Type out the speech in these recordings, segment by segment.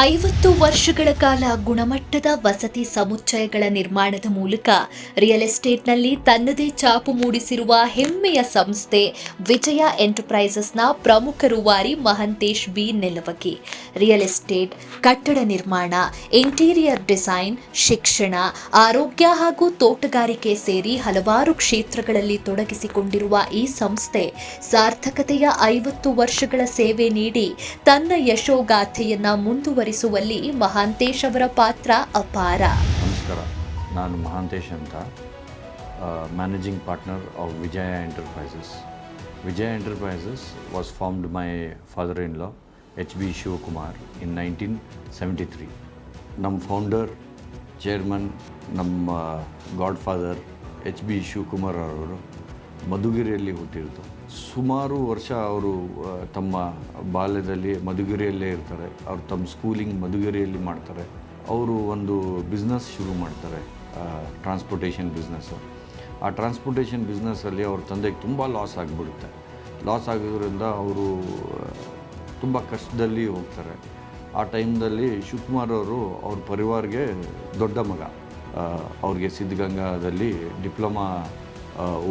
50 ವರ್ಷಗಳ ಕಾಲ ಗುಣಮಟ್ಟದ ವಸತಿ ಸಮುಚ್ಚಯಗಳ ನಿರ್ಮಾಣದ ಮೂಲಕ ರಿಯಲ್ ಎಸ್ಟೇಟ್ನಲ್ಲಿ ತನ್ನದೇ ಛಾಪು ಮೂಡಿಸಿರುವ ಹೆಮ್ಮೆಯ ಸಂಸ್ಥೆ ವಿಜಯ ಎಂಟರ್ಪ್ರೈಸಸ್ನ ಪ್ರಮುಖ ರೂವಾರಿ ಮಹಂತೇಶ್ ಬಿ ನೆಲವಗಿ. ರಿಯಲ್ ಎಸ್ಟೇಟ್, ಕಟ್ಟಡ ನಿರ್ಮಾಣ, ಇಂಟೀರಿಯರ್ ಡಿಸೈನ್, ಶಿಕ್ಷಣ, ಆರೋಗ್ಯ ಹಾಗೂ ತೋಟಗಾರಿಕೆ ಸೇರಿ ಹಲವಾರು ಕ್ಷೇತ್ರಗಳಲ್ಲಿ ತೊಡಗಿಸಿಕೊಂಡಿರುವ ಈ ಸಂಸ್ಥೆ ಸಾರ್ಥಕತೆಯ 50 ವರ್ಷಗಳ ಸೇವೆ ನೀಡಿ ತನ್ನ ಯಶೋಗಾಥೆಯನ್ನ ಮುಂದುವರಿಸುವಲ್ಲಿ ಮಹಾಂತೇಶ್ ಅವರ ಪಾತ್ರ ಅಪಾರ. ನಮಸ್ಕಾರ, ನಾನು ಮಹಾಂತೇಶ್ ಅಂತ, managing partner of Vijaya enterprises. Vijaya enterprises was formed my father-in-law H B Shivakumar in 1973. ನಮ್ಮ ಫೌಂಡರ್, ಚೇರ್ಮನ್, ನಮ್ಮ godfather H B Shivakumar ಅವರು ಮಧುಗಿರಿಯಲ್ಲಿ ಹುಟ್ಟಿರೋದು. ಸುಮಾರು ವರ್ಷ ಅವರು ತಮ್ಮ ಬಾಲ್ಯದಲ್ಲಿ ಮಧುಗಿರಿಯಲ್ಲೇ ಇರ್ತಾರೆ. ಅವರು ತಮ್ಮ ಸ್ಕೂಲಿಂಗ್ ಮಧುಗಿರಿಯಲ್ಲಿ ಮಾಡ್ತಾರೆ. ಅವರು ಒಂದು ಬಿಸ್ನೆಸ್ ಶುರು ಮಾಡ್ತಾರೆ, ಟ್ರಾನ್ಸ್ಪೋರ್ಟೇಷನ್ ಬಿಸ್ನೆಸ್ಸು. ಆ ಟ್ರಾನ್ಸ್ಪೋರ್ಟೇಷನ್ ಬಿಸ್ನೆಸ್ಸಲ್ಲಿ ಅವ್ರ ತಂದೆಗೆ ತುಂಬ ಲಾಸ್ ಆಗಿಬಿಡುತ್ತೆ. ಲಾಸ್ ಆಗೋದ್ರಿಂದ ಅವರು ತುಂಬ ಕಷ್ಟದಲ್ಲಿ ಹೋಗ್ತಾರೆ. ಆ ಟೈಮ್ದಲ್ಲಿ ಶಿವಕುಮಾರ್ ಅವರು ಅವ್ರ ಪರಿವಾರಕ್ಕೆ ದೊಡ್ಡ ಮಗ. ಅವ್ರಿಗೆ ಸಿದ್ಧಗಂಗಾದಲ್ಲಿ ಡಿಪ್ಲೊಮಾ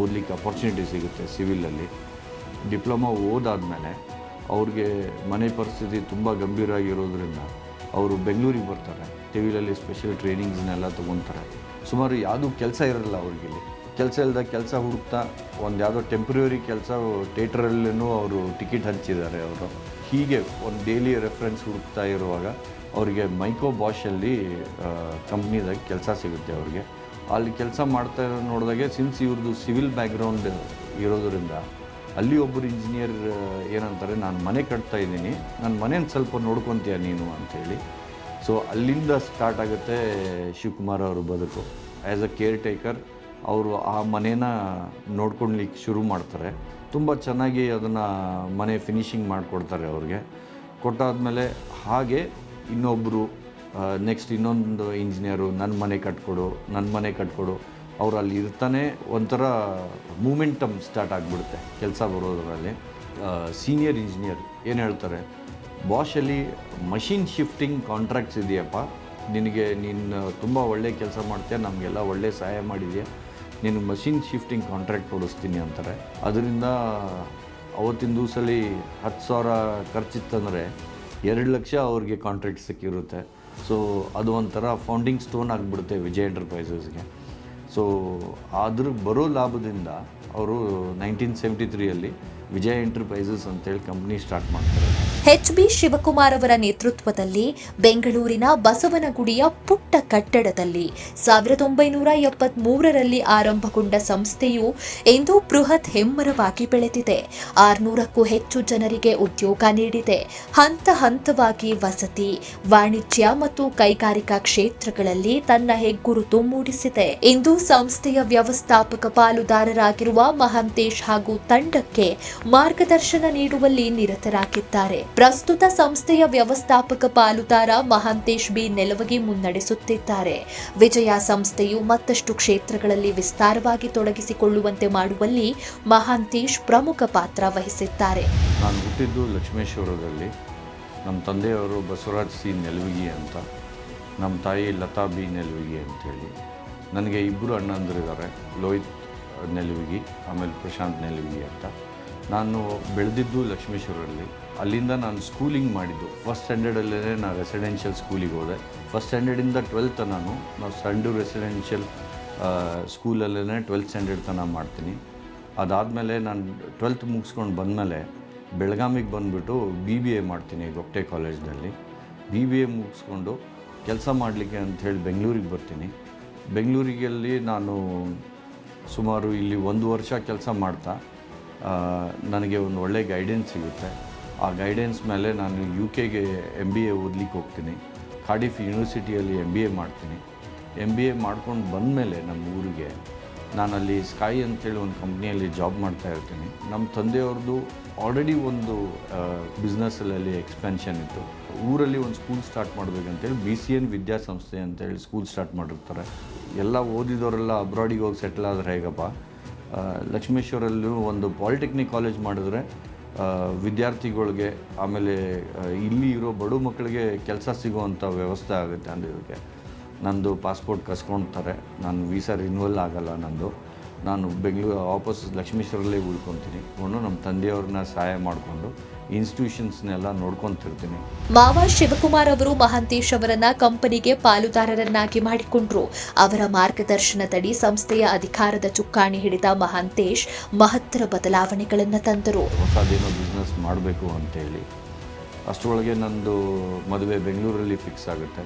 ಓದಲಿಕ್ಕೆ ಅಪರ್ಚುನಿಟಿ ಸಿಗುತ್ತೆ ಸಿವಿಲಲ್ಲಿ. ಡಿಪ್ಲೊಮಾ ಓದಾದಮೇಲೆ ಅವ್ರಿಗೆ ಮನೆ ಪರಿಸ್ಥಿತಿ ತುಂಬ ಗಂಭೀರ ಆಗಿರೋದ್ರಿಂದ ಅವರು ಬೆಂಗಳೂರಿಗೆ ಬರ್ತಾರೆ. ಸಿವಿಲಲ್ಲಿ ಸ್ಪೆಷಲ್ ಟ್ರೈನಿಂಗ್ಸ್ನೆಲ್ಲ ತೊಗೊತಾರೆ. ಸುಮಾರು ಯಾವುದೂ ಕೆಲಸ ಇರಲ್ಲ ಅವ್ರಿಗಿಲ್ಲಿ. ಕೆಲಸ ಇಲ್ಲದ ಕೆಲಸ ಹುಡುಕ್ತಾ ಒಂದು ಯಾವುದೋ ಟೆಂಪ್ರರಿ ಕೆಲಸ ಥಿಯೇಟ್ರಲ್ಲೂ ಅವರು ಟಿಕೆಟ್ ಹಂಚಿದ್ದಾರೆ ಅವರು. ಹೀಗೆ ಒಂದು ಡೈಲಿ ರೆಫರೆನ್ಸ್ ಹುಡುಕ್ತಾ ಇರುವಾಗ ಅವರಿಗೆ ಮೈಕೋ ಬಾಷಲ್ಲಿ ಕಂಪ್ನಿದಾಗ ಕೆಲಸ ಸಿಗುತ್ತೆ ಅವ್ರಿಗೆ. ಅಲ್ಲಿ ಕೆಲಸ ಮಾಡ್ತಾ ನೋಡಿದಾಗೆ ಸಿನ್ಸ್ ಇವ್ರದ್ದು ಸಿವಿಲ್ ಬ್ಯಾಕ್ಗ್ರೌಂಡ್ ಇರೋದರಿಂದ ಅಲ್ಲಿ ಒಬ್ಬರು ಇಂಜಿನಿಯರ್ ಏನಂತಾರೆ, ನಾನು ಮನೆ ಕಟ್ತಾ ಇದ್ದೀನಿ, ನನ್ನ ಮನೇನ ಸ್ವಲ್ಪ ನೋಡ್ಕೊತೀಯ ನೀನು ಅಂಥೇಳಿ. ಸೊ ಅಲ್ಲಿಂದ ಸ್ಟಾರ್ಟ್ ಆಗುತ್ತೆ ಶಿವಕುಮಾರ್ ಅವ್ರ ಬದುಕು. ಆ್ಯಸ್ ಅ ಕೇರ್ ಟೇಕರ್ ಅವರು ಆ ಮನೇನ ನೋಡ್ಕೊಳ್ಲಿಕ್ಕೆ ಶುರು ಮಾಡ್ತಾರೆ. ತುಂಬ ಚೆನ್ನಾಗಿ ಅದನ್ನು ಮನೆ ಫಿನಿಷಿಂಗ್ ಮಾಡಿಕೊಡ್ತಾರೆ ಅವ್ರಿಗೆ. ಕೊಟ್ಟಾದಮೇಲೆ ಹಾಗೆ ಇನ್ನೊಬ್ಬರು ನೆಕ್ಸ್ಟ್ ಇನ್ನೊಂದು ಇಂಜಿನಿಯರು ನನ್ನ ಮನೆ ಕಟ್ಕೊಡು ಅವ್ರು ಅಲ್ಲಿ ಇರ್ತಾನೆ. ಒಂಥರ ಮೂಮೆಂಟಮ್ ಸ್ಟಾರ್ಟ್ ಆಗಿಬಿಡುತ್ತೆ ಕೆಲಸ ಬರೋದರಲ್ಲಿ. ಸೀನಿಯರ್ ಇಂಜಿನಿಯರ್ ಏನು ಹೇಳ್ತಾರೆ, ಬಾಷಲ್ಲಿ ಮಷಿನ್ ಶಿಫ್ಟಿಂಗ್ ಕಾಂಟ್ರಾಕ್ಟ್ಸ್ ಇದೆಯಪ್ಪ, ನೀನು ತುಂಬ ಒಳ್ಳೆ ಕೆಲಸ ಮಾಡ್ತೀಯ, ನಮಗೆಲ್ಲ ಒಳ್ಳೆ ಸಹಾಯ ಮಾಡಿದೆಯಾ, ನೀನು ಮಷಿನ್ ಶಿಫ್ಟಿಂಗ್ ಕಾಂಟ್ರಾಕ್ಟ್ ಕೊಡಿಸ್ತೀನಿ ಅಂತಾರೆ. ಅದರಿಂದ ಅವತ್ತಿನ ದಿವಸಲ್ಲಿ 10,000 ಖರ್ಚಿತ್ತಂದರೆ 2 ಲಕ್ಷ ಅವ್ರಿಗೆ ಕಾಂಟ್ರಾಕ್ಟ್ ಸಿಕ್ಕಿರುತ್ತೆ. ಸೊ ಅದು ಒಂಥರ ಫೌಂಡಿಂಗ್ ಸ್ಟೋನ್ ಆಗಿಬಿಡುತ್ತೆ ವಿಜಯ್ ಎಂಟರ್ಪ್ರೈಸಸ್ಗೆ. ಸೊ ಅದ್ರ ಬರೋ ಲಾಭದಿಂದ ಅವರು 1973 ವಿಜಯ ಎಂಟರ್ಪ್ರೈಸಸ್ ಅಂತೇಳಿ ಕಂಪ್ನಿ ಸ್ಟಾರ್ಟ್ ಮಾಡ್ತಾರೆ. ಎಚ್ ಬಿ ಶಿವಕುಮಾರ್ ಅವರ ನೇತೃತ್ವದಲ್ಲಿ ಬೆಂಗಳೂರಿನ ಬಸವನಗುಡಿಯ ಪುಟ್ಟ ಕಟ್ಟಡದಲ್ಲಿ 1973ರಲ್ಲಿ ಆರಂಭಗೊಂಡ ಸಂಸ್ಥೆಯು ಇಂದು ಬೃಹತ್ ಹೆಮ್ಮರವಾಗಿ ಬೆಳೆದಿದೆ. 600ಕ್ಕೂ ಹೆಚ್ಚು ಜನರಿಗೆ ಉದ್ಯೋಗ ನೀಡಿದೆ. ಹಂತ ಹಂತವಾಗಿ ವಸತಿ, ವಾಣಿಜ್ಯ ಮತ್ತು ಕೈಗಾರಿಕಾ ಕ್ಷೇತ್ರಗಳಲ್ಲಿ ತನ್ನ ಹೆಗ್ಗುರುತು ಮೂಡಿಸಿದೆ. ಇಂದು ಸಂಸ್ಥೆಯ ವ್ಯವಸ್ಥಾಪಕ ಪಾಲುದಾರರಾಗಿರುವ ಮಹಾಂತೇಶ್ ಹಾಗೂ ತಂಡಕ್ಕೆ ಮಾರ್ಗದರ್ಶನ ನೀಡುವಲ್ಲಿ ನಿರತರಾಗಿದ್ದಾರೆ. ಪ್ರಸ್ತುತ ಸಂಸ್ಥೆಯ ವ್ಯವಸ್ಥಾಪಕ ಪಾಲುದಾರ ಮಹಾಂತೇಶ್ ಬಿ ನೆಲವಗಿ ಮುನ್ನಡೆಸುತ್ತಿದ್ದಾರೆ. ವಿಜಯ ಸಂಸ್ಥೆಯು ಮತ್ತಷ್ಟು ಕ್ಷೇತ್ರಗಳಲ್ಲಿ ವಿಸ್ತಾರವಾಗಿ ತೊಡಗಿಸಿಕೊಳ್ಳುವಂತೆ ಮಾಡುವಲ್ಲಿ ಮಹಾಂತೇಶ್ ಪ್ರಮುಖ ಪಾತ್ರ ವಹಿಸಿದ್ದಾರೆ. ನಾನು ಹುಟ್ಟಿದ್ದು ಲಕ್ಷ್ಮೇಶ್ವರದಲ್ಲಿ. ನಮ್ಮ ತಂದೆಯವರು ಬಸವರಾಜ್ ಸಿ ನೆಲವಗಿ ಅಂತ, ನಮ್ಮ ತಾಯಿ ಲತಾ ಬಿ ನೆಲವಗಿ ಅಂಥೇಳಿ. ನನಗೆ 2 ಅಣ್ಣಂದಿರಿದ್ದಾರೆ, ಲೋಹಿತ್ ನೆಲವಗಿ ಆಮೇಲೆ ಪ್ರಶಾಂತ್ ನೆಲವಗಿ ಅಂತ. ನಾನು ಬೆಳೆದಿದ್ದು ಲಕ್ಷ್ಮೇಶ್ವರಲ್ಲಿ. ಅಲ್ಲಿಂದ ನಾನು ಸ್ಕೂಲಿಂಗ್ ಮಾಡಿದ್ದು ಫಸ್ಟ್ ಸ್ಟ್ಯಾಂಡರ್ಡಲ್ಲೇ ನಾನು ರೆಸಿಡೆನ್ಷಿಯಲ್ ಸ್ಕೂಲಿಗೆ ಹೋದೆ. ಫಸ್ಟ್ ಸ್ಟ್ಯಾಂಡರ್ಡಿಂದ 12th ನಾವು ಸಂಡೂರು ರೆಸಿಡೆನ್ಷಿಯಲ್ ಸ್ಕೂಲಲ್ಲೇ 12th ಸ್ಟ್ಯಾಂಡರ್ಡ್ ತನಕ ಮಾಡ್ತೀನಿ. ಅದಾದಮೇಲೆ ನಾನು 12th ಮುಗಿಸ್ಕೊಂಡು ಬಂದಮೇಲೆ ಬೆಳಗಾವಿಗೆ ಬಂದುಬಿಟ್ಟು BBA ಮಾಡ್ತೀನಿ ಗೊಪ್ಪಟೆ ಕಾಲೇಜ್ನಲ್ಲಿ. BBA ಮುಗಿಸ್ಕೊಂಡು ಕೆಲಸ ಮಾಡಲಿಕ್ಕೆ ಅಂಥೇಳಿ ಬೆಂಗಳೂರಿಗೆ ಬರ್ತೀನಿ. ಬೆಂಗಳೂರಿಗಲ್ಲಿ ನಾನು ಸುಮಾರು ಇಲ್ಲಿ 1 ವರ್ಷ ಕೆಲಸ ಮಾಡ್ತಾ ನನಗೆ ಒಂದು ಒಳ್ಳೆ ಗೈಡೆನ್ಸ್ ಸಿಗುತ್ತೆ. ಆ ಗೈಡೆನ್ಸ್ ಮೇಲೆ ನಾನು UK MBA ಓದಲಿಕ್ಕೆ ಹೋಗ್ತೀನಿ. ಕಾರ್ಡಿಫ್ ಯೂನಿವರ್ಸಿಟಿಯಲ್ಲಿ MBA ಮಾಡ್ತೀನಿ. MBA ಮಾಡ್ಕೊಂಡು ಬಂದಮೇಲೆ ನಮ್ಮ ಊರಿಗೆ ನಾನಲ್ಲಿ ಸ್ಕೈ ಅಂತೇಳಿ ಒಂದು ಕಂಪ್ನಿಯಲ್ಲಿ ಜಾಬ್ ಮಾಡ್ತಾ ಇರ್ತೀನಿ. ನಮ್ಮ ತಂದೆಯವ್ರದ್ದು ಆಲ್ರೆಡಿ ಒಂದು ಬಿಸ್ನೆಸ್ಸಲ್ಲಿ ಎಕ್ಸ್ಪೆನ್ಷನ್ ಇತ್ತು. ಊರಲ್ಲಿ ಒಂದು ಸ್ಕೂಲ್ ಸ್ಟಾರ್ಟ್ ಮಾಡಬೇಕಂತೇಳಿ BCN ವಿದ್ಯಾಸಂಸ್ಥೆ ಅಂತೇಳಿ ಸ್ಕೂಲ್ ಸ್ಟಾರ್ಟ್ ಮಾಡಿರ್ತಾರೆ. ಎಲ್ಲ ಓದಿದವರೆಲ್ಲ ಅಬ್ರಾಡಿಗೆ ಹೋಗಿ ಸೆಟ್ಲ್ ಆದರೆ ಹೇಗಪ್ಪ, ಲಕ್ಷ್ಮೇಶ್ವರಲ್ಲೂ ಒಂದು ಪಾಲಿಟೆಕ್ನಿಕ್ ಕಾಲೇಜ್ ಮಾಡಿದ್ರೆ ವಿದ್ಯಾರ್ಥಿಗಳಿಗೆ ಆಮೇಲೆ ಇಲ್ಲಿ ಇರೋ ಬಡ ಮಕ್ಕಳಿಗೆ ಕೆಲಸ ಸಿಗುವಂಥ ವ್ಯವಸ್ಥೆ ಆಗುತ್ತೆ. ಅಂದರೆ ಇದಕ್ಕೆ ನಂದು ಪಾಸ್ಪೋರ್ಟ್ ಕಸ್ಕೊಳ್ತಾರೆ, ನಾನು ವೀಸಾ ರಿನ್ಯೂವಲ್ ಆಗೋಲ್ಲ ನಂದು. ನಾನು ಬೆಂಗಳೂರು ವಾಪಸ್ ಲಕ್ಷ್ಮೀಶ್ವರಲ್ಲೇ ಉಳ್ಕೊತೀನಿ. ನಮ್ಮ ತಂದೆಯವ್ರನ್ನ ಸಹಾಯ ಮಾಡಿಕೊಂಡು ಇನ್ಸ್ಟಿಟ್ಯೂಷನ್ಸ್ನೆಲ್ಲ ನೋಡ್ಕೊತಿರ್ತೀನಿ. ಮಾವ ಶಿವಕುಮಾರ್ ಅವರು ಮಹಾಂತೇಶ್ ಅವರನ್ನ ಕಂಪನಿಗೆ ಪಾಲುದಾರರನ್ನಾಗಿ ಮಾಡಿಕೊಂಡ್ರು. ಅವರ ಮಾರ್ಗದರ್ಶನದಡಿ ಸಂಸ್ಥೆಯ ಅಧಿಕಾರದ ಚುಕ್ಕಾಣಿ ಹಿಡಿದ ಮಹಾಂತೇಶ್ ಮಹತ್ತರ ಬದಲಾವಣೆಗಳನ್ನು ತಂದರು. ಹೊಸದೇನೋ ಬಿಸ್ನೆಸ್ ಮಾಡಬೇಕು ಅಂತೇಳಿ ಅಷ್ಟರೊಳಗೆ ನಂದು ಮದುವೆ ಬೆಂಗಳೂರಲ್ಲಿ ಫಿಕ್ಸ್ ಆಗುತ್ತೆ.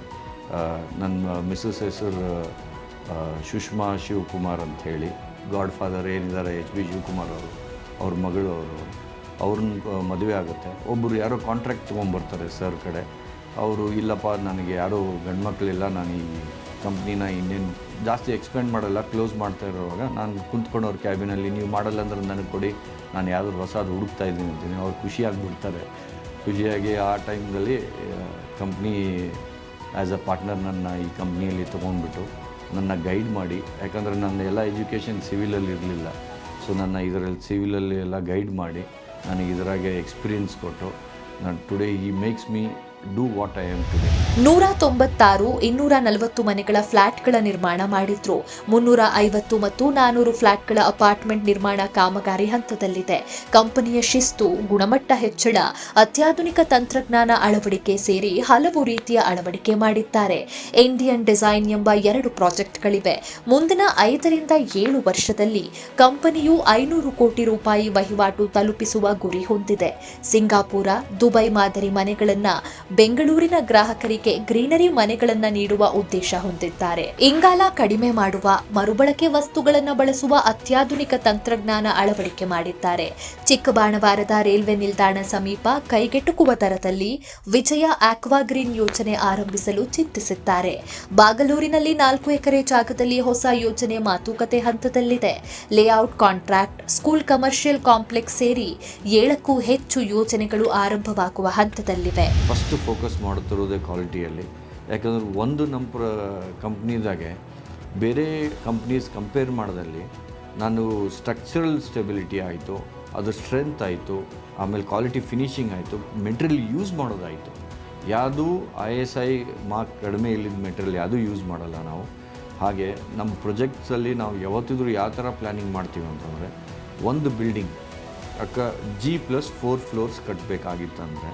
ನನ್ನ ಮಿಸ್ಸಸ್ ಹೆಸರು ಸುಷ್ಮಾ ಶಿವಕುಮಾರ್ ಅಂಥೇಳಿ, ಗಾಡ್ ಫಾದರ್ ಏನಿದ್ದಾರೆ HB ಶಿವಕುಮಾರ್ ಅವರು, ಅವ್ರ ಮಗಳು ಅವ್ರನ್ನ ಮದುವೆ ಆಗುತ್ತೆ. ಒಬ್ಬರು ಯಾರೋ ಕಾಂಟ್ರಾಕ್ಟ್ ತೊಗೊಂಬರ್ತಾರೆ ಸರ್ ಕಡೆ. ಅವರು ಇಲ್ಲಪ್ಪ ನನಗೆ ಯಾರೂ ಗಂಡು ಮಕ್ಕಳಿಲ್ಲ, ನಾನು ಈ ಕಂಪ್ನಿನ ಇನ್ನೇನು ಜಾಸ್ತಿ ಎಕ್ಸ್ಪೆಂಡ್ ಮಾಡಲ್ಲ, ಕ್ಲೋಸ್ ಮಾಡ್ತಾ ಇರೋವಾಗ ನಾನು ಕುಂತ್ಕೊಂಡು ಅವ್ರ ಕ್ಯಾಬಿನಲ್ಲಿ ನೀವು ಮಾಡಲ್ಲ ಅಂದ್ರೆ ನನಗೆ ಕೊಡಿ, ನಾನು ಯಾವ್ದಾದ್ರು ಹೊಸದು ಹುಡುಕ್ತಾ ಇದ್ದೀನಿ ಅಂತೀನಿ. ಅವ್ರು ಖುಷಿಯಾಗಿಬಿಡ್ತಾರೆ. ಖುಷಿಯಾಗಿ ಆ ಟೈಮ್ನಲ್ಲಿ ಕಂಪ್ನಿ ಆ್ಯಸ್ ಅ ಪಾರ್ಟ್ನರ್ ನನ್ನ ಈ ಕಂಪ್ನಿಯಲ್ಲಿ ತೊಗೊಂಡ್ಬಿಟ್ಟು ನನ್ನ ಗೈಡ್ ಮಾಡಿ, ಯಾಕಂದರೆ ನನ್ನ ಎಲ್ಲ ಎಜುಕೇಷನ್ ಸಿವಿಲಲ್ಲಿ ಇರಲಿಲ್ಲ. ಸೊ ನನ್ನ ಇದರಲ್ಲಿ ಸಿವಿಲಲ್ಲಿ ಎಲ್ಲ ಗೈಡ್ ಮಾಡಿ ನನಗೆ ಇದರಾಗೆ ಎಕ್ಸ್ಪೀರಿಯನ್ಸ್ ಕೊಟ್ಟು ನಾನು ಟುಡೇ ಈ makes me do what I am today. 196 240 ಮನೆಗಳ ಫ್ಲಾಟ್ಗಳ ನಿರ್ಮಾಣ ಮಾಡಿದ್ರು. 350 ಮತ್ತು 400 ಫ್ಲಾಟ್ಗಳ ಅಪಾರ್ಟ್ಮೆಂಟ್ ನಿರ್ಮಾಣ ಕಾಮಗಾರಿ ಹಂತದಲ್ಲಿದೆ. ಕಂಪನಿಯ ಶಿಸ್ತು, ಗುಣಮಟ್ಟ ಹೆಚ್ಚಳ, ಅತ್ಯಾಧುನಿಕ ತಂತ್ರಜ್ಞಾನ ಅಳವಡಿಕೆ ಸೇರಿ ಹಲವು ರೀತಿಯ ಅಳವಡಿಕೆ ಮಾಡಿದ್ದಾರೆ. ಇಂಡಿಯನ್ ಡಿಸೈನ್ ಎಂಬ 2 ಪ್ರಾಜೆಕ್ಟ್ಗಳಿವೆ. ಮುಂದಿನ 5 ರಿಂದ 7 ವರ್ಷದಲ್ಲಿ ಕಂಪನಿಯು 500 ಕೋಟಿ ರೂಪಾಯಿ ವಹಿವಾಟು ತಲುಪಿಸುವ ಗುರಿ ಹೊಂದಿದೆ. ಸಿಂಗಾಪುರ, ದುಬೈ ಮಾದರಿ ಮನೆಗಳನ್ನ ಬೆಂಗಳೂರಿನ ಗ್ರಾಹಕರಿಗೆ ಗ್ರೀನರಿ ಮನೆಗಳನ್ನ ನೀಡುವ ಉದ್ದೇಶ ಹೊಂದಿದ್ದಾರೆ. ಇಂಗಾಲ ಕಡಿಮೆ ಮಾಡುವ, ಮರುಬಳಕೆ ವಸ್ತುಗಳನ್ನು ಬಳಸುವ ಅತ್ಯಾಧುನಿಕ ತಂತ್ರಜ್ಞಾನ ಅಳವಡಿಕೆ ಮಾಡಿದ್ದಾರೆ. ಚಿಕ್ಕಬಾಣವಾರದ ರೈಲ್ವೆ ನಿಲ್ದಾಣ ಸಮೀಪ ಕೈಗೆಟುಕುವ ದರದಲ್ಲಿ ವಿಜಯ ಆಕ್ವಾಗ್ರೀನ್ ಯೋಜನೆ ಆರಂಭಿಸಲು ಚಿಂತಿಸಿದ್ದಾರೆ. ಬಾಗಲೂರಿನಲ್ಲಿ 4 ಎಕರೆ ಜಾಗದಲ್ಲಿ ಹೊಸ ಯೋಜನೆ ಮಾತುಕತೆ ಹಂತದಲ್ಲಿದೆ. Layout, contract, school, commercial complex ಸೇರಿ 7ಕ್ಕೂ ಹೆಚ್ಚು ಯೋಜನೆಗಳು ಆರಂಭವಾಗುವ ಹಂತದಲ್ಲಿವೆ. First focus ಮಾಡುತ್ತಿರೋದೇ ಕ್ವಾಲಿಟಿಯಲ್ಲಿ. ಯಾಕಂದ್ರೆ ಒಂದು ನಮ್ಮ ಕಂಪ್ನಿದಾಗೆ ಬೇರೆ ಕಂಪ್ನೀಸ್ ಕಂಪೇರ್ ಮಾಡೋದಲ್ಲಿ ನಾನು ಸ್ಟ್ರಕ್ಚರಲ್ ಸ್ಟೆಬಿಲಿಟಿ ಆಯಿತು, ಅದು ಸ್ಟ್ರೆಂತ್ ಆಯಿತು, ಆಮೇಲೆ ಕ್ವಾಲಿಟಿ ಫಿನಿಷಿಂಗ್ ಆಯಿತು, ಮೆಟೀರಿಯಲ್ ಯೂಸ್ ಮಾಡೋದಾಯಿತು. ಯಾವುದು ISI ಮಾರ್ಕ್ ಕಡಿಮೆ ಇಲ್ಲಿದ್ದ ಮೆಟೀರಿಯಲ್ ಯಾವುದೂ ಯೂಸ್ ಮಾಡಲ್ಲ ನಾವು. ಹಾಗೆ ನಮ್ಮ ಪ್ರೊಜೆಕ್ಟ್ಸಲ್ಲಿ ನಾವು ಯಾವತ್ತಿದ್ರೂ ಯಾವ ಥರ ಪ್ಲ್ಯಾನಿಂಗ್ ಮಾಡ್ತೀವಿ ಅಂತಂದರೆ, ಒಂದು ಬಿಲ್ಡಿಂಗ್ G+4 ಫ್ಲೋರ್ಸ್ ಕಟ್ಟಬೇಕಾಗಿತ್ತಂದರೆ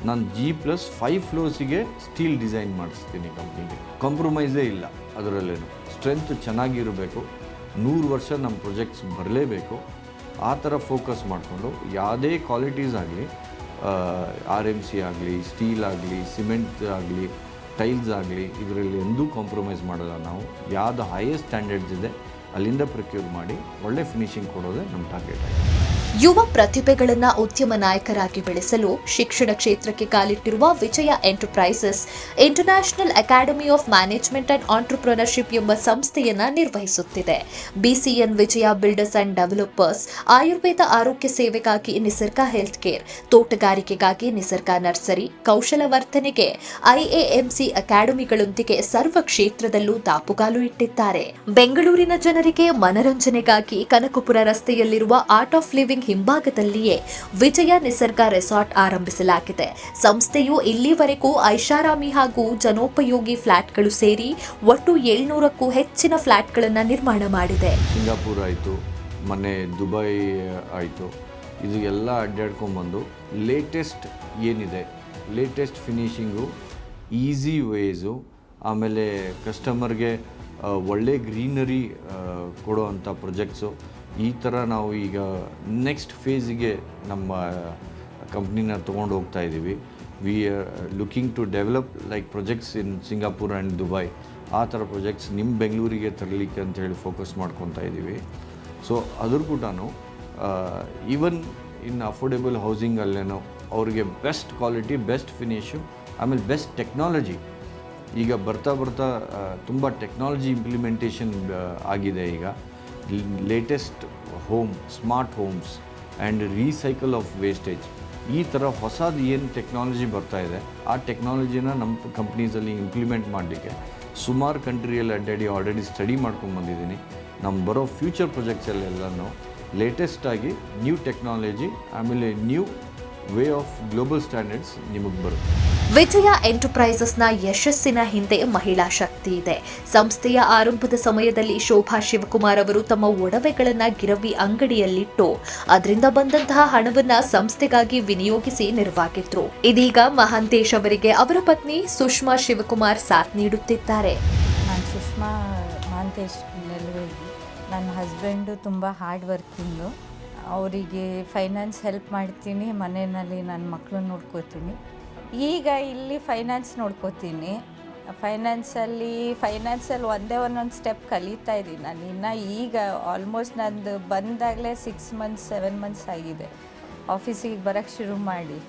ನಾನು G+5 ಫ್ಲೋರ್ಸಿಗೆ ಸ್ಟೀಲ್ ಡಿಸೈನ್ ಮಾಡಿಸ್ತೀನಿ. ಕಂಪ್ನಿಗೆ ಕಾಂಪ್ರಮೈಸೇ ಇಲ್ಲ. ಅದರಲ್ಲೇನು ಸ್ಟ್ರೆಂತ್ ಚೆನ್ನಾಗಿರಬೇಕು, 100 ವರ್ಷ ನಮ್ಮ ಪ್ರೊಜೆಕ್ಟ್ಸ್ ಬರಲೇಬೇಕು. ಆ ಥರ ಫೋಕಸ್ ಮಾಡಿಕೊಂಡು ಯಾವುದೇ ಕ್ವಾಲಿಟೀಸ್ ಆಗಲಿ, RMC ಆಗಲಿ, ಸ್ಟೀಲ್ ಆಗಲಿ, ಸಿಮೆಂಟ್ ಆಗಲಿ, ಟೈಲ್ಸ್ ಆಗಲಿ, ಇದರಲ್ಲಿ ಎಂದೂ ಕಾಂಪ್ರಮೈಸ್ ಮಾಡಲ್ಲ ನಾವು. ಯಾವುದು ಹೈಯೆಸ್ಟ್ ಸ್ಟ್ಯಾಂಡರ್ಡ್ಸ್ ಇದೆ ಅಲ್ಲಿಂದ ಪ್ರೊಕ್ಯೂರ್ ಮಾಡಿ ಒಳ್ಳೆ ಫಿನಿಶಿಂಗ್ ಕೊಡೋದೇ ನಮ್ಮ ಟಾರ್ಗೆಟ್ ಆಗಿದೆ. ಯುವ ಪ್ರತಿಭೆಗಳನ್ನು ಉದ್ಯಮ ನಾಯಕರಾಗಿ ಬೆಳೆಸಲು ಶಿಕ್ಷಣ ಕ್ಷೇತ್ರಕ್ಕೆ ಕಾಲಿಟ್ಟಿರುವ Vijaya enterprises international academy of management and entrepreneurship ಎಂಬ ಸಂಸ್ಥೆಯನ್ನ ನಿರ್ವಹಿಸುತ್ತಿದೆ. BCN Vijaya builders and developers, ಆಯುರ್ವೇದ ಆರೋಗ್ಯ ಸೇವೆಗಾಗಿ ನಿಸರ್ಗ ಹೆಲ್ತ್ ಕೇರ್, ತೋಟಗಾರಿಕೆಗಾಗಿ ನಿಸರ್ಗ ನರ್ಸರಿ, ಕೌಶಲವರ್ಧನೆಗೆ IAMC ಅಕಾಡೆಮಿಗಳೊಂದಿಗೆ ಸರ್ವ ಕ್ಷೇತ್ರದಲ್ಲೂ ದಾಪುಗಾಲು ಇಟ್ಟಿದ್ದಾರೆ. ಬೆಂಗಳೂರಿನ ಜನರಿಗೆ ಮನರಂಜನೆಗಾಗಿ ಕನಕಪುರ ರಸ್ತೆಯಲ್ಲಿರುವ ಆರ್ಟ್ ಆಫ್ ಲಿವಿಂಗ್ ಹಿಂಭಾಗದಲ್ಲಿಯೇ ವಿಜಯ ನಿಸರ್ಗ ರೆಸಾರ್ಟ್ ಆರಂಭಿಸಲಾಗಿದೆ. ಸಂಸ್ಥೆಯು ಇಲ್ಲಿವರೆಗೂ ಐಷಾರಾಮಿ ಹಾಗೂ ಜನೋಪಯೋಗಿ ಫ್ಲಾಟ್ಗಳು ಸೇರಿ ಒಟ್ಟು 700ಕ್ಕೂ ಹೆಚ್ಚಿನ ಫ್ಲಾಟ್ಗಳನ್ನು ನಿರ್ಮಾಣ ಮಾಡಿದೆ. ಸಿಂಗಾಪುರ ಆಯಿತು, ಮೊನ್ನೆ ದುಬೈ ಆಯಿತು, ಇದು ಎಲ್ಲ ಅಡ್ಡಾಡ್ಕೊಂಡ್ಬಂದು ಲೇಟೆಸ್ಟ್ ಏನಿದೆ, ಲೇಟೆಸ್ಟ್ ಫಿನಿಷಿಂಗು, ಈಸಿ ವೇಸು, ಆಮೇಲೆ ಕಸ್ಟಮರ್ಗೆ ಒಳ್ಳೆ ಗ್ರೀನರಿ ಕೊಡೋ ಅಂಥ ಪ್ರೊಜೆಕ್ಟ್ಸು, ಈ ಥರ ನಾವು ಈಗ ನೆಕ್ಸ್ಟ್ ಫೇಸಿಗೆ ನಮ್ಮ ಕಂಪ್ನಿನ ತೊಗೊಂಡು ಹೋಗ್ತಾ ಇದ್ದೀವಿ. We are looking to develop like projects in Singapore and Dubai. ಆ ಥರ ಪ್ರೊಜೆಕ್ಟ್ಸ್ ನಿಮ್ಮ ಬೆಂಗಳೂರಿಗೆ ತರಲಿಕ್ಕೆ ಅಂತೇಳಿ ಫೋಕಸ್ ಮಾಡ್ಕೊತಾ ಇದ್ದೀವಿ. ಸೊ ಅದ್ರ ಕೂಡ ಈವನ್ ಇನ್ ಅಫೋರ್ಡೆಬಲ್ ಹೌಸಿಂಗಲ್ಲೇನೋ ಅವ್ರಿಗೆ ಬೆಸ್ಟ್ ಕ್ವಾಲಿಟಿ, ಬೆಸ್ಟ್ ಫಿನಿಶು, ಆಮೇಲೆ ಬೆಸ್ಟ್ ಟೆಕ್ನಾಲಜಿ. ಈಗ ಬರ್ತಾ ತುಂಬ ಟೆಕ್ನಾಲಜಿ ಇಂಪ್ಲಿಮೆಂಟೇಷನ್ ಆಗಿದೆ. ಈಗ latest home, smart homes and recycle of wastage, ಈ ಥರ ಹೊಸದು ಏನು ಟೆಕ್ನಾಲಜಿ ಬರ್ತಾ ಇದೆ, ಆ ಟೆಕ್ನಾಲಜಿನ ನಮ್ಮ ಕಂಪ್ನೀಸಲ್ಲಿ ಇಂಪ್ಲಿಮೆಂಟ್ ಮಾಡಲಿಕ್ಕೆ ಸುಮಾರು ಕಂಟ್ರಿಯಲ್ಲಿ ಅಡ್ಡಾಡಿ ಆಲ್ರೆಡಿ ಸ್ಟಡಿ ಮಾಡ್ಕೊಂಡು ಬಂದಿದ್ದೀನಿ. ನಮ್ಮ ಬರೋ ಫ್ಯೂಚರ್ ಪ್ರೊಜೆಕ್ಟ್ಸಲ್ಲೆಲ್ಲನೂ ಲೇಟೆಸ್ಟಾಗಿ ನ್ಯೂ ಟೆಕ್ನಾಲಜಿ ಆಮೇಲೆ new way of global standards ನಿಮಗೆ ಬರುತ್ತೆ. ವಿಜಯ ಎಂಟರ್ಪ್ರೈಸಸ್ನ ಯಶಸ್ಸಿನ ಹಿಂದೆ ಮಹಿಳಾ ಶಕ್ತಿ ಇದೆ. ಸಂಸ್ಥೆಯ ಆರಂಭದ ಸಮಯದಲ್ಲಿ ಶೋಭಾ ಶಿವಕುಮಾರ್ ಅವರು ತಮ್ಮ ಒಡವೆಗಳನ್ನ ಗಿರವಿ ಅಂಗಡಿಯಲ್ಲಿಟ್ಟು ಅದರಿಂದ ಬಂದಂತಹ ಹಣವನ್ನ ಸಂಸ್ಥೆಗಾಗಿ ವಿನಿಯೋಗಿಸಿ ನೆರವಾಗಿದ್ರು. ಇದೀಗ ಮಹಾಂತೇಶ್ ಅವರಿಗೆ ಅವರ ಪತ್ನಿ ಸುಷ್ಮಾ ಶಿವಕುಮಾರ್ ಸಾಥ್ ನೀಡುತ್ತಿದ್ದಾರೆ. ನಾನು ಸುಷ್ಮಾ ಮಹಾಂತೇಶ್ ನೆಲವೇಗಿ. ನನ್ನ ಹಸ್ಬೆಂಡು ತುಂಬ ಹಾರ್ಡ್ ವರ್ಕಿಂಗು. ಅವರಿಗೆ ಫೈನಾನ್ಸ್ ಹೆಲ್ಪ್ ಮಾಡ್ತೀನಿ, ಮನೆಯಲ್ಲಿ ನನ್ನ ಮಕ್ಕಳನ್ನ ನೋಡ್ಕೋತೀನಿ. ಈಗ ಇಲ್ಲಿ ಫೈನಾನ್ಸ್ ನೋಡ್ಕೋತೀನಿ. ಫೈನಾನ್ಸಲ್ಲಿ ಒಂದೊಂದು ಸ್ಟೆಪ್ ಕಲಿತಾ ಇದ್ದೀನಿ ನಾನು. ಇನ್ನು ಈಗ ಆಲ್ಮೋಸ್ಟ್ ನಂದು ಬಂದಾಗಲೇ 6 ಮಂತ್ಸ್ 7 ಮಂತ್ಸ್ ಆಗಿದೆ ಆಫೀಸಿಗೆ ಬರೋಕ್ಕೆ ಶುರು ಮಾಡಿ.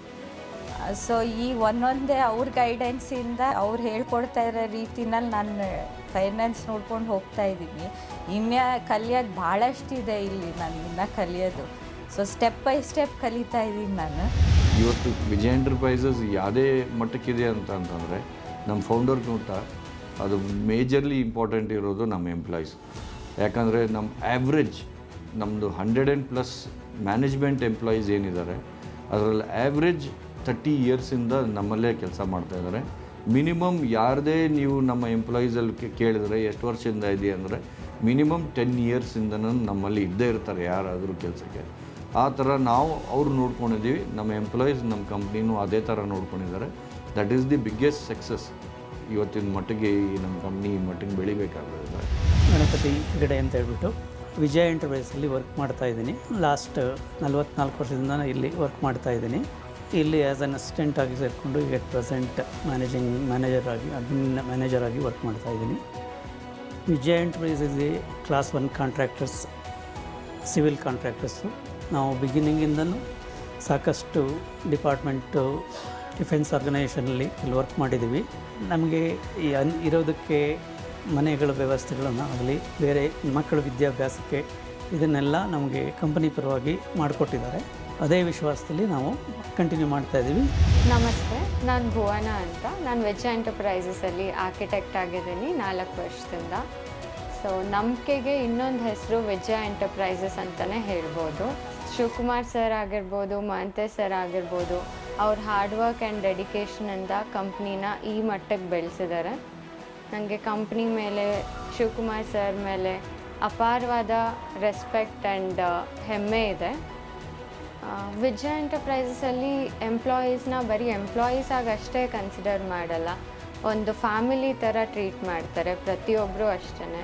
ಸೊ ಈ ಒಂದೊಂದೇ ಅವ್ರ ಗೈಡೆನ್ಸಿಂದ ಅವ್ರು ಹೇಳ್ಕೊಡ್ತಾ ಇರೋ ರೀತಿನಲ್ಲಿ ನಾನು ಫೈನಾನ್ಸ್ ನೋಡ್ಕೊಂಡು ಹೋಗ್ತಾ ಇದ್ದೀನಿ. ಇನ್ನೂ ಕಲಿಯೋದು ಭಾಳಷ್ಟಿದೆ ಇಲ್ಲಿ, ನಾನು ಇನ್ನೂ ಕಲಿಯೋದು. ಸೊ ಸ್ಟೆಪ್ ಬೈ ಸ್ಟೆಪ್ ಕಲಿತಾ ಇದ್ದೀನಿ ನಾನು. ಇವತ್ತು ವಿಜಯ ಎಂಟರ್ಪ್ರೈಸಸ್ ಯಾವುದೇ ಮಟ್ಟಕ್ಕಿದೆ ಅಂತಂದರೆ ನಮ್ಮ ಫೌಂಡರ್ಗಿಂತ ಅದು ಮೇಜರ್ಲಿ ಇಂಪಾರ್ಟೆಂಟ್ ಇರೋದು ನಮ್ಮ ಎಂಪ್ಲಾಯೀಸ್. ಯಾಕಂದರೆ ನಮ್ಮ ಆ್ಯಾವ್ರೇಜ್ ನಮ್ಮದು 100+ ಮ್ಯಾನೇಜ್ಮೆಂಟ್ ಎಂಪ್ಲಾಯೀಸ್ ಏನಿದ್ದಾರೆ ಅದರಲ್ಲಿ ಆ್ಯಾವ್ರೇಜ್ 30 ಇಯರ್ಸಿಂದ ನಮ್ಮಲ್ಲೇ ಕೆಲಸ ಮಾಡ್ತಾಯಿದ್ದಾರೆ. ಮಿನಿಮಮ್ ಯಾರದೇ ನೀವು ನಮ್ಮ ಎಂಪ್ಲಾಯೀಸಲ್ಲಿ ಕೇಳಿದರೆ ಎಷ್ಟು ವರ್ಷದಿಂದ ಇದೆಯಾ ಅಂದರೆ ಮಿನಿಮಮ್ 10 ಇಯರ್ಸಿಂದನೂ ನಮ್ಮಲ್ಲಿ ಇದ್ದೇ ಇರ್ತಾರೆ ಯಾರಾದರೂ ಕೆಲಸಕ್ಕೆ. ಆ ಥರ ನಾವು ಅವ್ರು ನೋಡ್ಕೊಂಡಿದ್ದೀವಿ. ನಮ್ಮ ಎಂಪ್ಲಾಯೀಸ್ ನಮ್ಮ ಕಂಪ್ನಿನೂ ಅದೇ ಥರ ನೋಡ್ಕೊಂಡಿದ್ದಾರೆ. That is the biggest success. ಇವತ್ತಿನ ಮಟ್ಟಿಗೆ ನಮ್ಮ ಕಂಪ್ನಿ ಈ ಮಟ್ಟಿಗೆ ಬೆಳಿಬೇಕಾಗಿದೆ. ಗಣಪತಿ ಹೆಗಡೆ ಅಂತ ಹೇಳ್ಬಿಟ್ಟು ವಿಜಯ ಎಂಟರ್ಪ್ರೈಸಲ್ಲಿ ವರ್ಕ್ ಮಾಡ್ತಾಯಿದ್ದೀನಿ. ಲಾಸ್ಟ್ 44 ವರ್ಷದಿಂದ ನಾನು ಇಲ್ಲಿ ವರ್ಕ್ ಮಾಡ್ತಾಯಿದ್ದೀನಿ. ಇಲ್ಲಿ ಆ್ಯಸ್ ಅನ್ ಅಸಿಸ್ಟೆಂಟ್ ಆಗಿ ಸೇರಿಕೊಂಡು ಈಗ ಪ್ರೆಸೆಂಟ್ ಅಡ್ಮಿನ್ ಮ್ಯಾನೇಜರ್ ಆಗಿ ವರ್ಕ್ ಮಾಡ್ತಾಯಿದ್ದೀನಿ. ವಿಜಯ ಎಂಟರ್ಪ್ರೈಸಲ್ಲಿ ಕ್ಲಾಸ್ 1 ಕಾಂಟ್ರಾಕ್ಟರ್ಸ್, ಸಿವಿಲ್ ಕಾಂಟ್ರಾಕ್ಟರ್ಸು. ನಾವು ಬಿಗಿನಿಂಗಿಂದನೂ ಸಾಕಷ್ಟು ಡಿಪಾರ್ಟ್ಮೆಂಟು, ಡಿಫೆನ್ಸ್ ಆರ್ಗನೈಸೇಷನಲ್ಲಿ ಇಲ್ಲಿ ವರ್ಕ್ ಮಾಡಿದ್ದೀವಿ. ನಮಗೆ ಇರೋದಕ್ಕೆ ಮನೆಗಳ ವ್ಯವಸ್ಥೆಗಳನ್ನು ಆಗಲಿ, ಬೇರೆ ಮಕ್ಕಳ ವಿದ್ಯಾಭ್ಯಾಸಕ್ಕೆ ಇದನ್ನೆಲ್ಲ ನಮಗೆ ಕಂಪನಿ ಪರವಾಗಿ ಮಾಡಿಕೊಟ್ಟಿದ್ದಾರೆ. ಅದೇ ವಿಶ್ವಾಸದಲ್ಲಿ ನಾವು ಕಂಟಿನ್ಯೂ ಮಾಡ್ತಾಯಿದ್ದೀವಿ. ನಮಸ್ತೆ, ನಾನು ಭುವನ ಅಂತ. ನಾನು ವಿಜಯ ಎಂಟರ್ಪ್ರೈಸಸಲ್ಲಿ ಆರ್ಕಿಟೆಕ್ಟ್ ಆಗಿದ್ದೀನಿ 4 ವರ್ಷದಿಂದ. ಸೊ ನಂಬಿಕೆಗೆ ಇನ್ನೊಂದು ಹೆಸರು ವಿಜಯ ಎಂಟರ್ಪ್ರೈಸಸ್ ಅಂತಲೇ ಹೇಳ್ಬೋದು. ಶಿವಕುಮಾರ್ ಸರ್ ಆಗಿರ್ಬೋದು, ಮಹಾಂತೇಶ್ ಸರ್ ಆಗಿರ್ಬೋದು, ಅವ್ರ ಹಾರ್ಡ್ ವರ್ಕ್ ಆ್ಯಂಡ್ ಡೆಡಿಕೇಶನಿಂದ ಕಂಪ್ನಿನ ಈ ಮಟ್ಟಕ್ಕೆ ಬೆಳೆಸಿದ್ದಾರೆ. ನನಗೆ ಕಂಪ್ನಿ ಮೇಲೆ, ಶಿವಕುಮಾರ್ ಸರ್ ಮೇಲೆ ಅಪಾರವಾದ ರೆಸ್ಪೆಕ್ಟ್ ಆ್ಯಂಡ್ ಹೆಮ್ಮೆ ಇದೆ. ವಿಜಯ ಎಂಟರ್ಪ್ರೈಸಸಲ್ಲಿ ಎಂಪ್ಲಾಯೀಸ್ನ ಬರೀ ಎಂಪ್ಲಾಯೀಸ್ ಆಗಿ ಅಷ್ಟೇ ಕನ್ಸಿಡರ್ ಮಾಡಲ್ಲ, ಒಂದು ಫ್ಯಾಮಿಲಿ ಥರ ಟ್ರೀಟ್ ಮಾಡ್ತಾರೆ ಪ್ರತಿಯೊಬ್ಬರು ಅಷ್ಟೇ.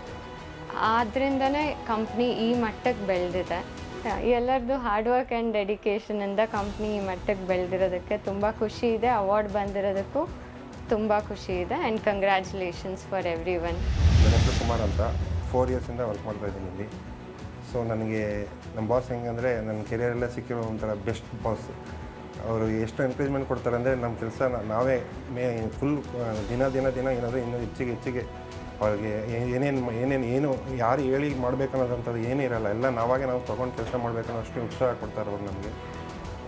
ಆದ್ದರಿಂದನೇ ಕಂಪ್ನಿ ಈ ಮಟ್ಟಕ್ಕೆ ಬೆಳೆದಿದೆ. ಎಲ್ಲರದ್ದು ಹಾರ್ಡ್ ವರ್ಕ್ ಆ್ಯಂಡ್ ಡೆಡಿಕೇಶನಿಂದ ಕಂಪ್ನಿ ಈ ಮಟ್ಟಕ್ಕೆ ಬೆಳೆದಿರೋದಕ್ಕೆ ತುಂಬ ಖುಷಿ ಇದೆ. ಅವಾರ್ಡ್ ಬಂದಿರೋದಕ್ಕೂ ತುಂಬ ಖುಷಿ ಇದೆ. And congratulations for every one. ನನ್ನ ಹೆಸರು ಕುಮಾರ್ ಅಂತ. 4 ಇಯರ್ಸಿಂದ ವರ್ಕ್ ಮಾಡ್ತಾಯಿದ್ದೀನಿ ಇಲ್ಲಿ. ಸೊ ನನಗೆ ನಮ್ಮ ಬಾಸ್ ಹೆಂಗಂದರೆ ನನ್ನ ಕೆರಿಯರಲ್ಲೇ ಸಿಕ್ಕಿರೋ ಒಂಥರ ಬೆಸ್ಟ್ ಬಾಸ್. ಅವರು ಎಷ್ಟು ಎನ್ಕರೇಜ್ಮೆಂಟ್ ಕೊಡ್ತಾರೆ ಅಂದರೆ ನಮ್ಮ ಕೆಲಸ ನಾವೇ ಫುಲ್ ದಿನ ಏನಾದರೂ ಇನ್ನೂ ಹೆಚ್ಚಿಗೆ ಅವ್ರಿಗೆ ಏನು ಯಾರು ಹೇಳಿ ಮಾಡಬೇಕನ್ನೋದಂಥದ್ದು ಏನೂ ಇರೋಲ್ಲ. ಎಲ್ಲ ನಾವು ತೊಗೊಂಡು ಕೆಲಸ ಮಾಡಬೇಕನ್ನೋ ಅಷ್ಟು ಉತ್ಸಾಹ ಕೊಡ್ತಾರೆ ಅವ್ರು ನಮಗೆ.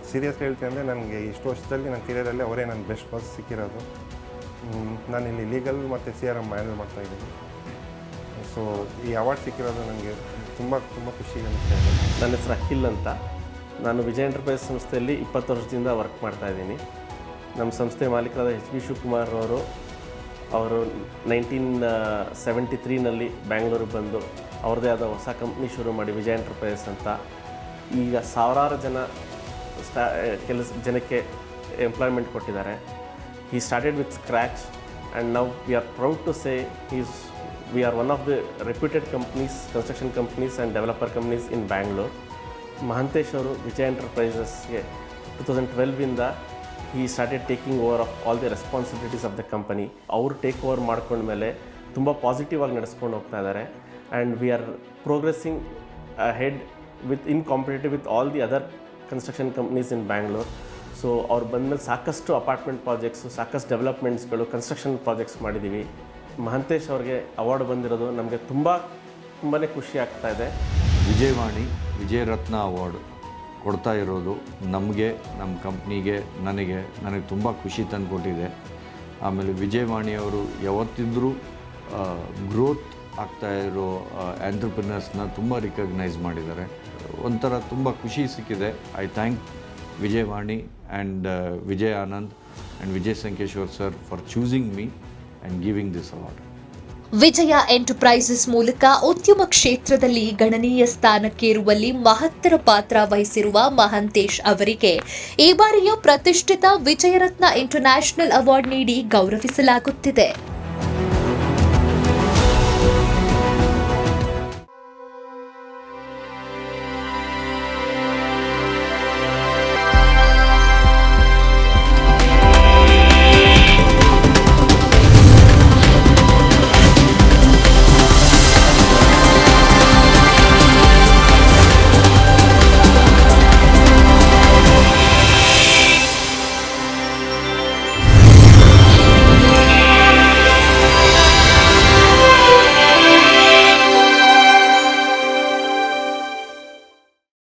ಸೀರಿಯಸ್ಲಿ ಹೇಳ್ತೀನಿ ಅಂದರೆ ನನಗೆ ಇಷ್ಟು ವರ್ಷದಲ್ಲಿ ನನ್ನ ಕೆರಿಯರಲ್ಲಿ ಅವರೇ ನನ್ನ ಬೆಸ್ಟ್ ಬಾಸ್ ಸಿಕ್ಕಿರೋದು. ನಾನು ಇಲ್ಲಿ ಲೀಗಲ್ ಮತ್ತು CRM ಹ್ಯಾಂಡಲ್ ಮಾಡ್ತಾಯಿದ್ದೀನಿ. ಸೊ ಈ ಅವಾರ್ಡ್ ಸಿಕ್ಕಿರೋದು ನನಗೆ ತುಂಬ ಖುಷಿ ಅನಿಸ್ತಾ ಇದೆ. ನನ್ನ ಹೆಸರು ಅಖಿಲ್ ಅಂತ. ನಾನು ವಿಜಯ ಎಂಟರ್ಪ್ರೈಸ್ ಸಂಸ್ಥೆಯಲ್ಲಿ 20 ವರ್ಷದಿಂದ ವರ್ಕ್ ಮಾಡ್ತಾಯಿದ್ದೀನಿ. ನಮ್ಮ ಸಂಸ್ಥೆ ಮಾಲೀಕರಾದ HB ಶಿವಕುಮಾರ್ ಅವರು 1973ನಲ್ಲಿ ಬ್ಯಾಂಗ್ಳೂರಿಗೆ ಬಂದು ಅವ್ರದ್ದೇ ಆದ ಹೊಸ ಕಂಪ್ನಿ ಶುರು ಮಾಡಿ ವಿಜಯ ಎಂಟರ್ಪ್ರೈಸ್ ಅಂತ. ಈಗ ಸಾವಿರಾರು ಜನಕ್ಕೆ ಎಂಪ್ಲಾಯ್ಮೆಂಟ್ ಕೊಟ್ಟಿದ್ದಾರೆ. He started with scratch and now we are proud to say we are one of the reputed companies, construction companies and developer companies in Bangalore. Mahantesh ಅವರು ವಿಜಯ ಎಂಟರ್ಪ್ರೈಸಸ್ಗೆ 2012ಇಂದ he started taking over of all the responsibilities of the company. ಅವರು take over ಮಾಡ್ಕೊಂಡ್ಮೇಲೆ ತುಂಬ positive ಆಗಿ ನಡೆಸ್ಕೊಂಡು ಹೋಗ್ತಾ ಇದ್ದಾರೆ. And we are progressing head in competitive with all the other construction companies in Bangalore. So ಅವ್ರು ಬಂದಮೇಲೆ ಸಾಕಷ್ಟು ಅಪಾರ್ಟ್ಮೆಂಟ್ ಪ್ರಾಜೆಕ್ಟ್ಸು, ಸಾಕಷ್ಟು ಡೆವಲಪ್ಮೆಂಟ್ಸ್ಗಳು, ಕನ್ಸ್ಟ್ರಕ್ಷನ್ ಪ್ರಾಜೆಕ್ಟ್ಸ್ ಮಾಡಿದ್ದೀವಿ. ಮಹಾಂತೇಶ್ ಅವ್ರಿಗೆ ಅವಾರ್ಡ್ ಬಂದಿರೋದು ನಮಗೆ ತುಂಬಾ ಖುಷಿ ಆಗ್ತಾ ಇದೆ. ವಿಜಯವಾಣಿ ವಿಜಯ ರತ್ನ ಅವಾರ್ಡ್ ಕೊಡ್ತಾ ಇರೋದು ನಮಗೆ, ನಮ್ಮ ಕಂಪ್ನಿಗೆ, ನನಗೆ ತುಂಬ ಖುಷಿ ತಂದುಕೊಟ್ಟಿದೆ. ಆಮೇಲೆ ವಿಜಯವಾಣಿಯವರು ಯಾವತ್ತಿದ್ರೂ ಗ್ರೋತ್ ಆಗ್ತಾ ಇರೋ ಆಂಟ್ರಪ್ರಿನರ್ಸ್ನ ತುಂಬ ರಿಕಗ್ನೈಸ್ ಮಾಡಿದ್ದಾರೆ. ಒಂಥರ ತುಂಬ ಖುಷಿ ಸಿಕ್ಕಿದೆ. I thank Vijayavani and Vijay Anand and Vijay Sankeshwar sir for choosing me and giving this award. Vijaya enterprises ಮೂಲಕ ಉದ್ಯಮ ಕ್ಷೇತ್ರದಲ್ಲಿ ಗಣನೀಯ ಸ್ಥಾನಕ್ಕೇರುವಲ್ಲಿ ಮಹತ್ತರ ಪಾತ್ರ ವಹಿಸಿರುವ ಮಹಾಂತೇಶ್ ಅವರಿಗೆ ಈ ಬಾರಿಯ ಪ್ರತಿಷ್ಠಿತ ವಿಜಯರತ್ನ ಇಂಟರ್ನ್ಯಾಷನಲ್ ಅವಾರ್ಡ್ ನೀಡಿ ಗೌರವಿಸಲಾಗುತ್ತಿದೆ.